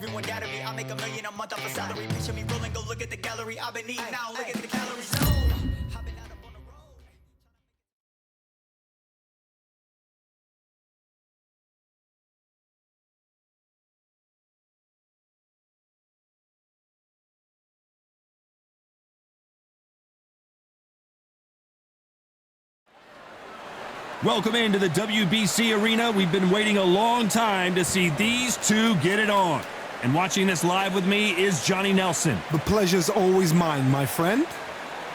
Everyone doubted me, I make $1 million a month off a salary. Picture me rolling, go look at the gallery. I've been eating now, look at the calories. So, I've been out up on the road. Welcome into the WBC arena. We've been waiting a long time to see these two get it on. And watching this live with me is Johnny Nelson. The pleasure's always mine, my friend.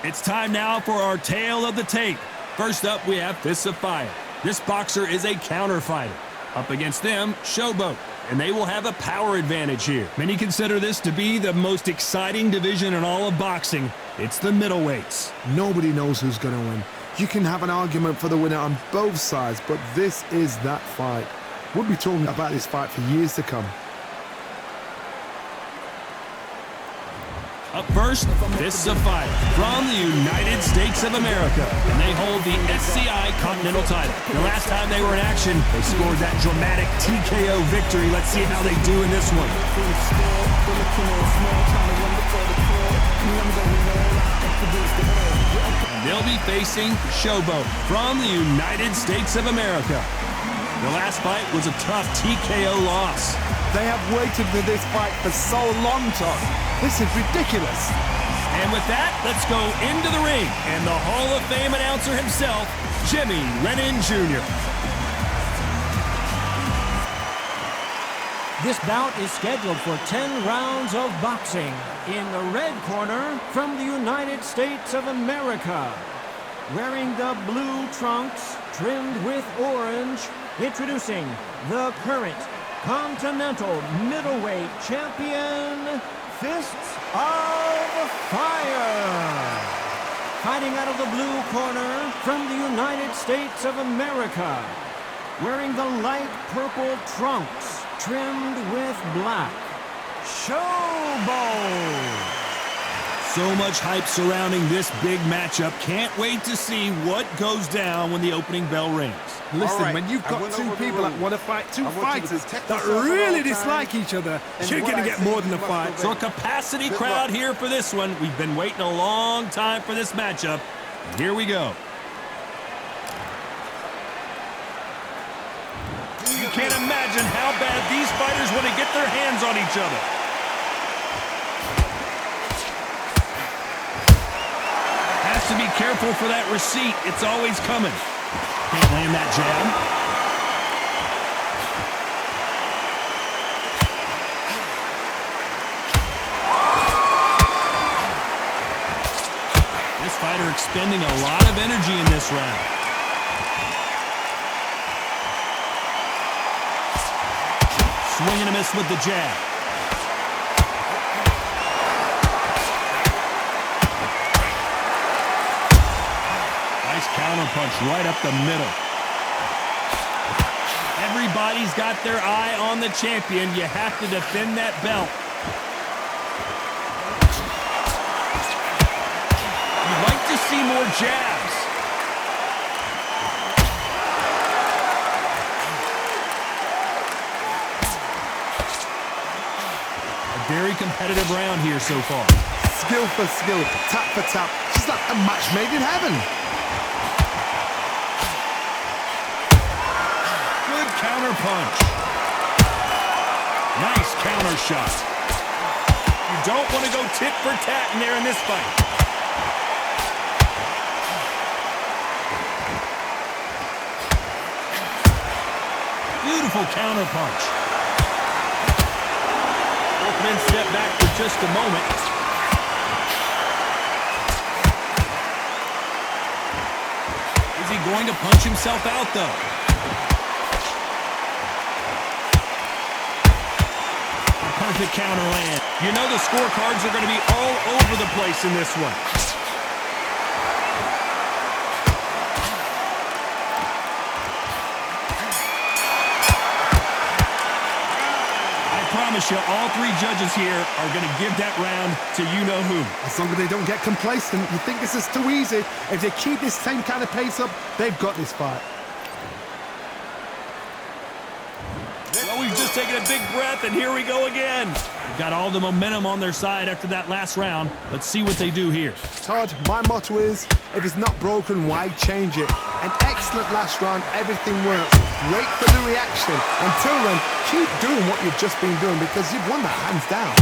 It's time now for our tale of the tape. First up, we have Fists of Fire. This boxer is a counter fighter. Up against them, Showboat. And they will have a power advantage here. Many consider this to be the most exciting division in all of boxing. It's the middleweights. Nobody knows who's going to win. You can have an argument for the winner on both sides, but this is that fight. We'll be talking about this fight for years to come. Up first, Fists of Fire from the United States of America. And they hold the SCI Continental title. The last time they were in action, they scored that dramatic TKO victory. Let's see how they do in this one. They'll be facing Showboat from the United States of America. The last fight was a tough TKO loss. They have waited for this fight for so long, Todd. This is ridiculous. And with that, let's go into the ring. And the Hall of Fame announcer himself, Jimmy Lennon Jr. This bout is scheduled for 10 rounds of boxing. In the red corner, from the United States of America, wearing the blue trunks trimmed with orange, introducing the current Continental Middleweight Champion, Fists of Fire. Fighting out of the blue corner, from the United States of America, wearing the light purple trunks trimmed with black, Showboat. So much hype surrounding this big matchup. Can't wait to see what goes down when the opening bell rings. Listen, when you've got two people that want to fight, two fighters that really dislike each other, you're going to get more than a fight. So a capacity crowd here for this one. We've been waiting a long time for this matchup. And here we go. You can't imagine how bad these fighters want to get their hands on each other. Has to be careful for that receipt. It's always coming. Can't land that jab. This fighter expending a lot of energy in this round. Swing and a miss with the jab. Nice counter punch right up the middle. Everybody's got their eye on the champion. You have to defend that belt. You'd like to see more jabs. Very competitive round here so far. Skill for skill, tap for tap. Just like a match made in heaven. Good counter punch. Nice counter shot. You don't want to go tit for tat in there in this fight. Beautiful counter punch. Then step back for just a moment. Is he going to punch himself out, though? A perfect counter land. You know the scorecards are going to be all over the place in this one. I promise you, all three judges here are going to give that round to you-know-who. As long as they don't get complacent, you think this is too easy. If they keep this same kind of pace up, they've got this fight. Well, we've just taking a big breath, and here we go again. They've got all the momentum on their side after that last round. Let's see what they do here. Todd, my motto is, if it's not broken, why change it? An excellent last round, everything works. Wait for the reaction. Until then, keep doing what you've just been doing because you've won that hands down.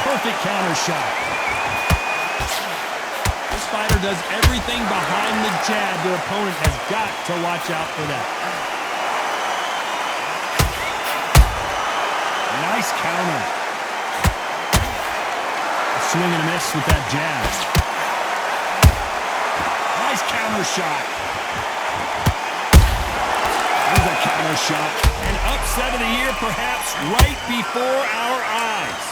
Perfect counter shot. This fighter does everything behind the jab. Their opponent has got to watch out for that. Nice counter. A swing and a miss with that jab. Nice counter shot. There's a counter shot. An upset of the year, perhaps, right before our eyes.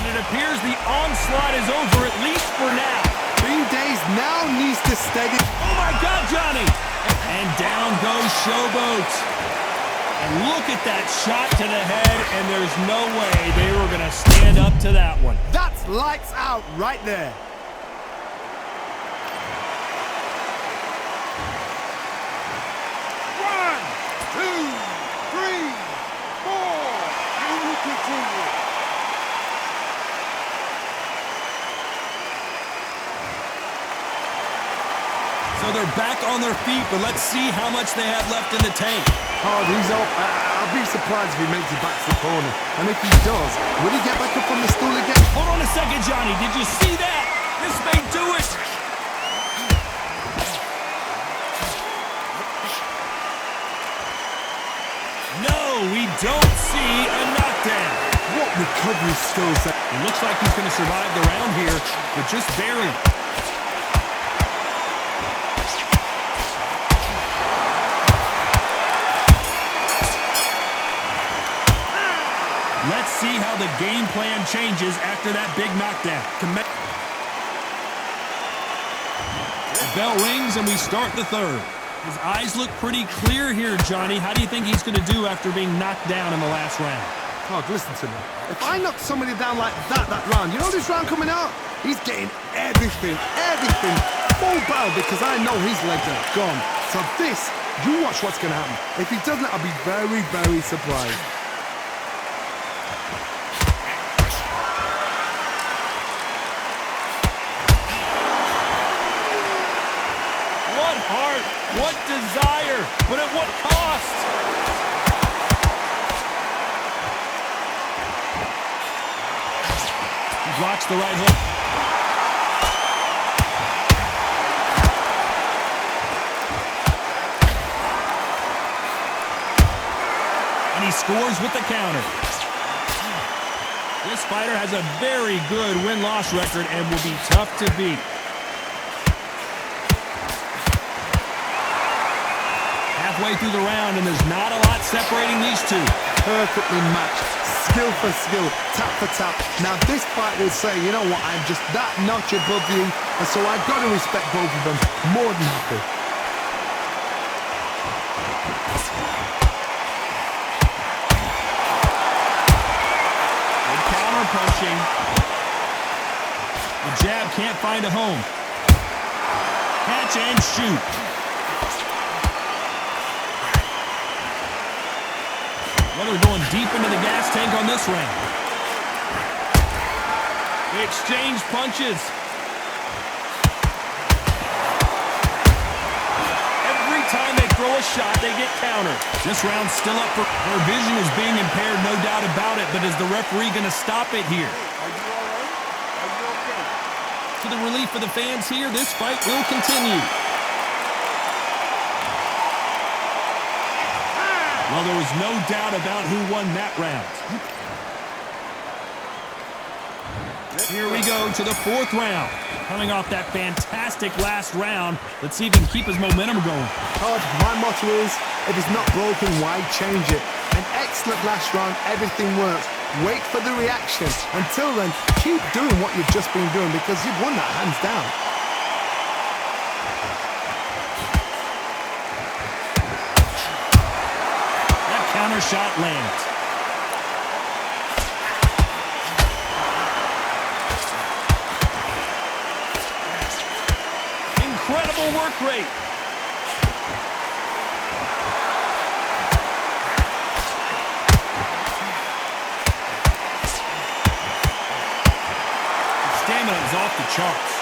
It appears the onslaught is over, at least for now. 3 days now needs to steady. Oh my God, Johnny! And down goes Showboat. And look at that shot to the head, and there's no way they were going to stand up to that one. That's lights out right there. One, two, three, four. And we continue. So they're back on their feet, but let's see how much they have left in the tank. Oh, he's up. I'll be surprised if he makes it back to the corner. And if he does, will he get back up on the stool again? Hold on a second, Johnny. Did you see that? This may do it. No, we don't see a knockdown. What recovery skills that? It looks like he's going to survive the round here, but just barely. Let's see how the game plan changes after that big knockdown. The bell rings and we start the third. His eyes look pretty clear here, Johnny. How do you think he's going to do after being knocked down in the last round? Todd, listen to me. If I knock somebody down like that round, you know this round coming out? He's getting everything full barrel because I know his legs are gone. So this, you watch what's going to happen. If he doesn't, I'll be very, very surprised. What heart, what desire, but at what cost? He blocks the right hook. And he scores with the counter. This fighter has a very good win-loss record and will be tough to beat. Halfway through the round, and there's not a lot separating these two. Perfectly matched, skill for skill, tap for tap. Now this fight will say, you know what, I'm just that notch above you, and so I've got to respect both of them more than happy. Good counter punching. The jab can't find a home. Catch and shoot. Well, they're going deep into the gas tank on this round. They exchange punches. Every time they throw a shot, they get countered. This round's still up for... Their vision is being impaired, no doubt about it, but is the referee going to stop it here? Are you all right? Are you okay? To the relief of the fans here, this fight will continue. Well, there was no doubt about who won that round. Here we go to the fourth round. Coming off that fantastic last round, let's see if he can keep his momentum going. Todd, my motto is, if it's not broken, why change it? An excellent last round, everything works. Wait for the reaction. Until then, keep doing what you've just been doing because you've won that hands down. Counter shot lands. incredible work rate. Stamina is off the charts.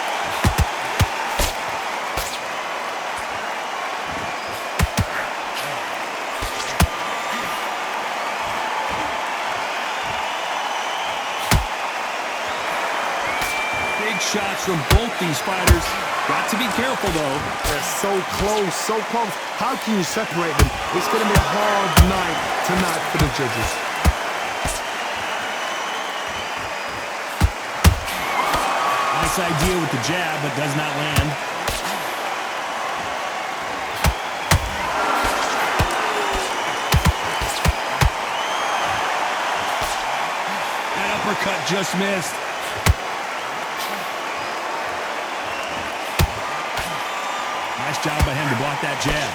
Big shots from both these fighters. Got to be careful, though. They're so close, so close. How can you separate them? It's going to be a hard night tonight for the judges. Nice idea with the jab, but does not land. That uppercut just missed. Nice job by him to block that jab.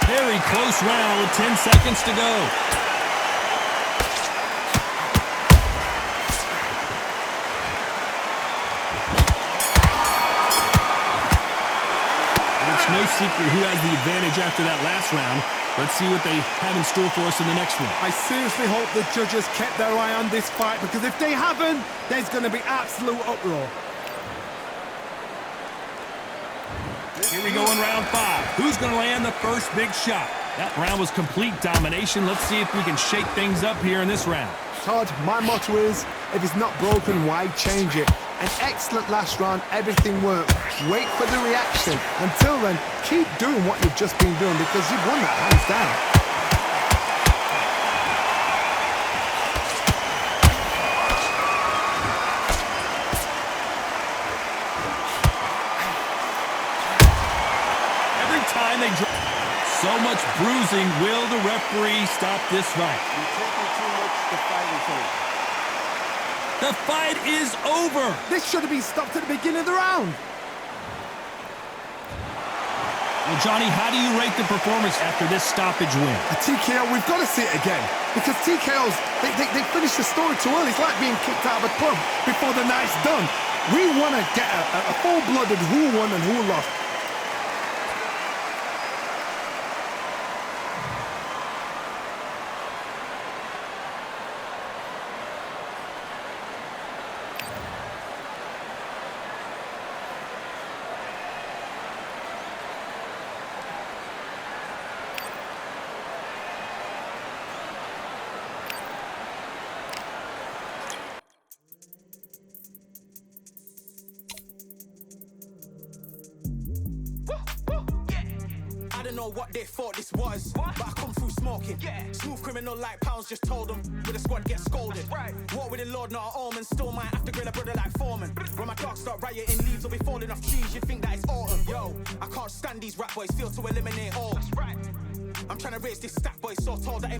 Very close round with 10 seconds to go. It's no secret who has the advantage after that last round. Let's see what they have in store for us in the next one. I seriously hope the judges kept their eye on this fight, because if they haven't, there's going to be absolute uproar. Here we go in round 5. Who's going to land the first big shot? That round was complete domination. Let's see if we can shake things up here in this round. Todd, my motto is, if it's not broken, why change it? An excellent last round, everything worked. Wait for the reaction. Until then, keep doing what you've just been doing, because you've won that hands down. Every time they drop so much bruising, will the referee stop this fight? You're taking too much. The fight is over. The fight is over. This should have been stopped at the beginning of the round. Well, Johnny, how do you rate the performance after this stoppage win? A TKO, we've got to see it again. Because TKOs, they finish the story too early. It's like being kicked out of a club before the night's done. We want to get a full-blooded who won and who lost. I don't know what they thought this was, but I come through smoking. Smooth criminal like pounds, just told them with a squad get scolded. Walk with the Lord, not an almond. Still might have to grill a brother like Foreman. When my dogs start rioting, leaves will be falling off trees. You'd think that it's autumn. Yo, I can't stand these rap boys, feel to eliminate all. I'm trying to raise this stack boy so tall that